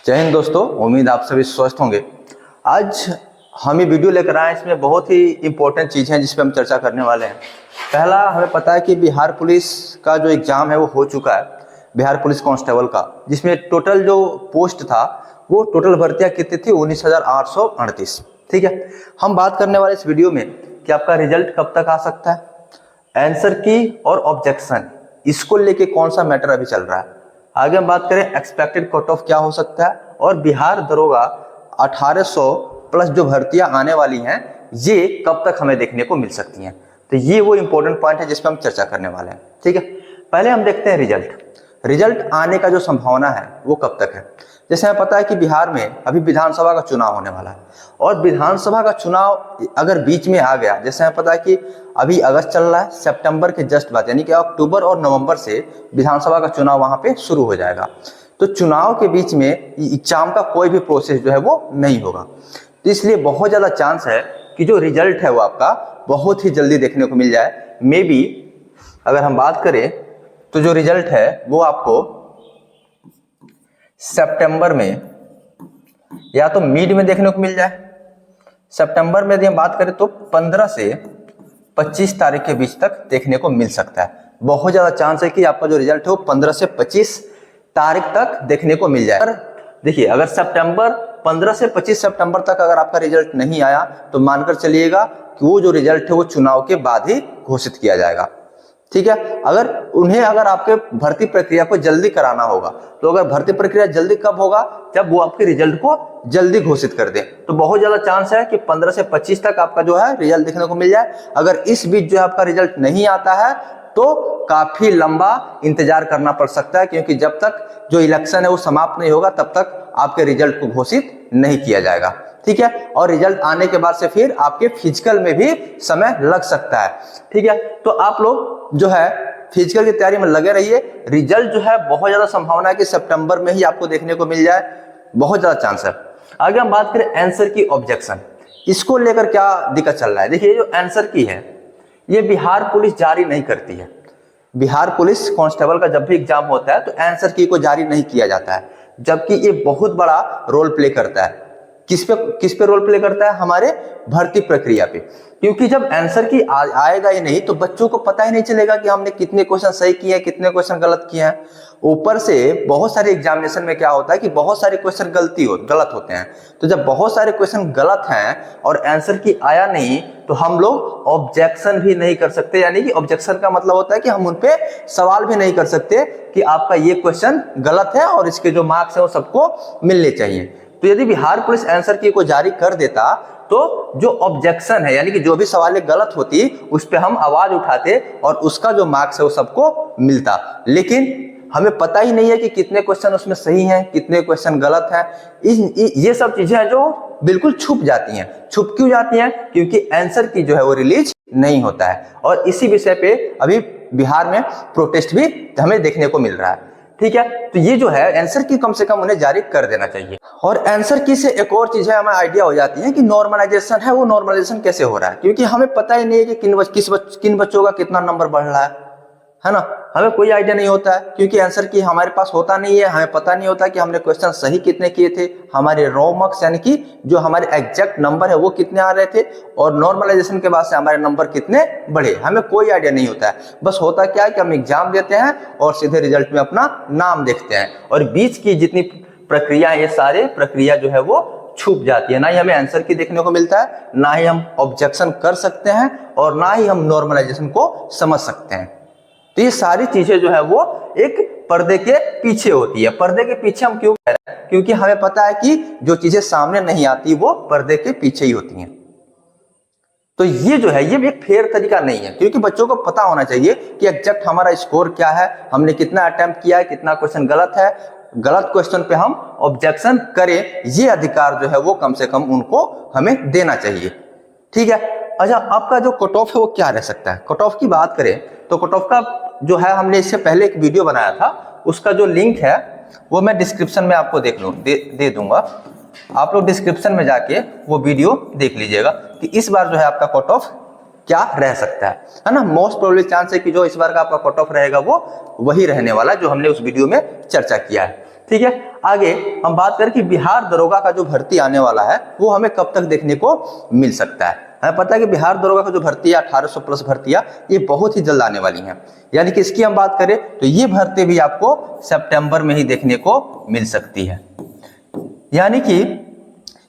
जय हिंद दोस्तों, उम्मीद आप सभी स्वस्थ होंगे। आज हम ये वीडियो लेकर आए, इसमें बहुत ही इंपॉर्टेंट चीज़ हैं जिस पे हम चर्चा करने वाले हैं। पहला, हमें पता है कि बिहार पुलिस का जो एग्ज़ाम है वो हो चुका है, बिहार पुलिस कांस्टेबल का, जिसमें टोटल जो पोस्ट था वो टोटल भर्तियाँ कितनी थी? 19,838। ठीक है, हम बात करने वाले इस वीडियो में कि आपका रिजल्ट कब तक आ सकता है, आंसर की और ऑब्जेक्शन, इसको लेके कौन सा मैटर अभी चल रहा है। आगे हम बात करें एक्सपेक्टेड कट ऑफ क्या हो सकता है, और बिहार दरोगा 1800 प्लस जो भर्तियां आने वाली हैं ये कब तक हमें देखने को मिल सकती हैं। तो ये वो इंपॉर्टेंट पॉइंट है जिस पर हम चर्चा करने वाले हैं। ठीक है, पहले हम देखते हैं रिजल्ट आने का जो संभावना है वो कब तक है। जैसे हमें पता है कि बिहार में अभी विधानसभा का चुनाव होने वाला है, और विधानसभा का चुनाव अगर बीच में आ गया, जैसे हमें पता है कि अभी अगस्त चल रहा है, सितंबर के जस्ट बाद यानी कि अक्टूबर और नवंबर से विधानसभा का चुनाव वहां पे शुरू हो जाएगा। तो चुनाव के बीच में एग्जाम का कोई भी प्रोसेस जो है वो नहीं होगा, तो इसलिए बहुत ज्यादा चांस है कि जो रिजल्ट है वो आपका बहुत ही जल्दी देखने को मिल जाए। मे बी अगर हम बात करें तो जो रिजल्ट है वो आपको सितंबर में या तो मिड में देखने को मिल जाए। सितंबर में यदि हम बात करें तो 15 से 25 तारीख के बीच तक देखने को मिल सकता है। बहुत ज्यादा चांस है कि आपका जो रिजल्ट है वो 15 से 25 तारीख तक देखने को मिल जाए। देखिए, अगर 15 से 25 सितंबर तक अगर आपका रिजल्ट नहीं आया तो मानकर चलिएगा कि वो जो रिजल्ट है वो चुनाव के बाद ही घोषित किया जाएगा। ठीक है, अगर आपके भर्ती प्रक्रिया को जल्दी कराना होगा, तो अगर भर्ती प्रक्रिया जल्दी कब होगा? जब वो आपके रिजल्ट को जल्दी घोषित कर दे। तो बहुत ज्यादा चांस है कि 15 से 25 तक आपका जो है रिजल्ट देखने को मिल जाए। अगर इस बीच जो है आपका रिजल्ट नहीं आता है तो काफी लंबा इंतजार करना पड़ सकता है, क्योंकि जब तक जो इलेक्शन है वो समाप्त नहीं होगा तब तक आपके रिजल्ट को घोषित नहीं किया जाएगा। ठीक है, और रिजल्ट आने के बाद से फिर आपके फिजिकल में भी समय लग सकता है। ठीक है, तो आप लोग जो है फिजिकल की तैयारी में लगे रहिए। रिजल्ट जो है बहुत ज्यादा संभावना है कि सितंबर में ही आपको देखने को मिल जाए, बहुत ज्यादा चांस है। आगे हम बात करें आंसर की ऑब्जेक्शन, इसको लेकर क्या दिक्कत चल रहा है। देखिए, जो आंसर की है ये बिहार पुलिस जारी नहीं करती है। बिहार पुलिस कांस्टेबल का जब भी एग्जाम होता है तो आंसर की को जारी नहीं किया जाता है, जबकि ये बहुत बड़ा रोल प्ले करता है। किस पे रोल प्ले करता है? हमारे भर्ती प्रक्रिया पे, क्योंकि जब आंसर की आएगा ही नहीं तो बच्चों को पता ही नहीं चलेगा कि हमने कितने क्वेश्चन सही किए हैं, कितने क्वेश्चन गलत किए हैं। ऊपर से बहुत सारे एग्जामिनेशन में क्या होता है कि बहुत सारे क्वेश्चन गलत होते हैं। तो जब बहुत सारे क्वेश्चन गलत हैं और आंसर की आया नहीं तो हम लोग ऑब्जेक्शन भी नहीं कर सकते। यानी कि ऑब्जेक्शन का मतलब होता है कि हम उन पे सवाल भी नहीं कर सकते कि आपका ये क्वेश्चन गलत है और इसके जो मार्क्स है वो सबको मिलने चाहिए। तो यदि बिहार पुलिस आंसर की को जारी कर देता तो जो ऑब्जेक्शन है, यानी कि जो भी सवाल गलत होती, उस पे हम आवाज उठाते और उसका जो मार्क्स है वो सबको मिलता। लेकिन हमें पता ही नहीं है कि कितने क्वेश्चन उसमें सही हैं, कितने क्वेश्चन गलत हैं। ये सब चीजें हैं जो बिल्कुल छुप जाती हैं। छुप क्यों जाती हैं? क्योंकि आंसर की जो है वो रिलीज नहीं होता है, और इसी विषय पे अभी बिहार में प्रोटेस्ट भी हमें देखने को मिल रहा है। ठीक है, तो ये जो है आंसर की कम से कम उन्हें जारी कर देना चाहिए। और आंसर की से एक और चीज है, हमें आइडिया हो जाती है कि नॉर्मलाइजेशन है वो नॉर्मलाइजेशन कैसे हो रहा है, क्योंकि हमें पता ही नहीं है कि किन बच्चों का कितना नंबर बढ़ रहा है ना। हमें कोई आइडिया नहीं होता है, क्योंकि आंसर की हमारे पास होता नहीं है। हमें पता नहीं होता कि हमने क्वेश्चन सही कितने किए थे, हमारे रॉ मार्क्स यानी कि जो हमारे एग्जैक्ट नंबर है वो कितने आ रहे थे, और नॉर्मलाइजेशन के बाद से हमारे नंबर कितने बढ़े, हमें कोई आइडिया नहीं होता है। बस होता क्या है कि हम एग्जाम देते हैं और सीधे रिजल्ट में अपना नाम देखते हैं, और बीच की जितनी प्रक्रिया, ये सारे प्रक्रिया जो है वो छुप जाती है। ना ही हमें आंसर की देखने को मिलता है, ना ही हम ऑब्जेक्शन कर सकते हैं, और ना ही हम नॉर्मलाइजेशन को समझ सकते हैं। तो ये सारी चीजें जो है वो एक पर्दे के पीछे होती है। पर्दे के पीछे हम क्यों कह रहे हैं? क्योंकि हमें पता है कि जो चीजें सामने नहीं आती वो पर्दे के पीछे ही होती हैं। तो ये जो है ये भी एक फेयर तरीका नहीं है, क्योंकि बच्चों को पता होना चाहिए कि एग्जैक्ट हमारा स्कोर क्या है, हमने कितना अटेम्प्ट किया है, कितना क्वेश्चन गलत है। गलत क्वेश्चन पे हम ऑब्जेक्शन करें, ये अधिकार जो है वो कम से कम उनको हमें देना चाहिए। ठीक है, अच्छा, आपका जो कट ऑफ है वो क्या रह सकता है? कट ऑफ की बात करें तो कट ऑफ का जो है, हमने इससे पहले एक वीडियो बनाया था, उसका जो लिंक है वो मैं डिस्क्रिप्शन में आपको दे दूंगा। आप लोग डिस्क्रिप्शन में जाके वो वीडियो देख लीजिएगा कि इस बार जो है आपका कट ऑफ क्या रह सकता है ना। मोस्ट प्रोबेबली चांस है कि जो इस बार का आपका कट ऑफ रहेगा वो वही रहने वाला जो हमने उस वीडियो में चर्चा किया है। ठीक है, आगे हम बात करें कि बिहार दरोगा का जो भर्ती आने वाला है वो हमें कब तक देखने को मिल सकता है। हमें पता है कि बिहार दरोगा का जो भर्ती है 1800 प्लस भर्तियां ये बहुत ही जल्द आने वाली हैं, यानी कि इसकी हम बात करें तो ये भर्ती भी आपको सितंबर में ही देखने को मिल सकती है। यानी कि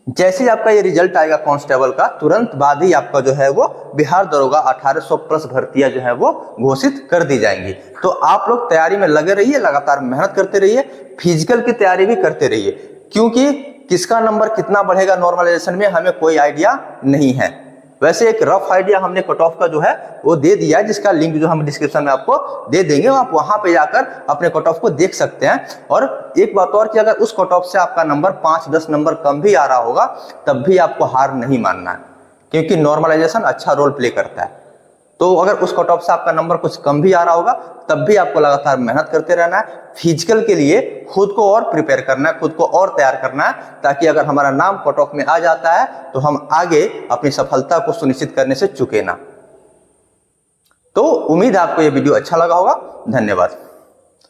जैसे ही आपका ये रिजल्ट आएगा कांस्टेबल का, तुरंत बाद ही आपका जो है वो बिहार दरोगा 1800 प्लस भर्तियां जो है वो घोषित कर दी जाएंगी। तो आप लोग तैयारी में लगे रहिए, लगातार मेहनत करते रहिए, फिजिकल की तैयारी भी करते रहिए, क्योंकि किसका नंबर कितना बढ़ेगा नॉर्मलाइजेशन में हमें कोई आइडिया नहीं है। वैसे एक रफ आइडिया हमने कट ऑफ का जो है वो दे दिया है, जिसका लिंक जो हम डिस्क्रिप्शन में आपको दे देंगे, आप वहां पे जाकर अपने कट ऑफ को देख सकते हैं। और एक बात और कि अगर उस कट ऑफ से आपका नंबर 5-10 नंबर कम भी आ रहा होगा तब भी आपको हार नहीं मानना है, क्योंकि नॉर्मलाइजेशन अच्छा रोल प्ले करता है। तो अगर उस कट ऑफ से आपका नंबर कुछ कम भी आ रहा होगा तब भी आपको लगातार मेहनत करते रहना है, फिजिकल के लिए खुद को और प्रिपेयर करना है, खुद को और तैयार करना है, ताकि अगर हमारा नाम कट ऑफ में आ जाता है तो हम आगे अपनी सफलता को सुनिश्चित करने से चूके ना। तो उम्मीद है आपको यह वीडियो अच्छा लगा होगा। धन्यवाद।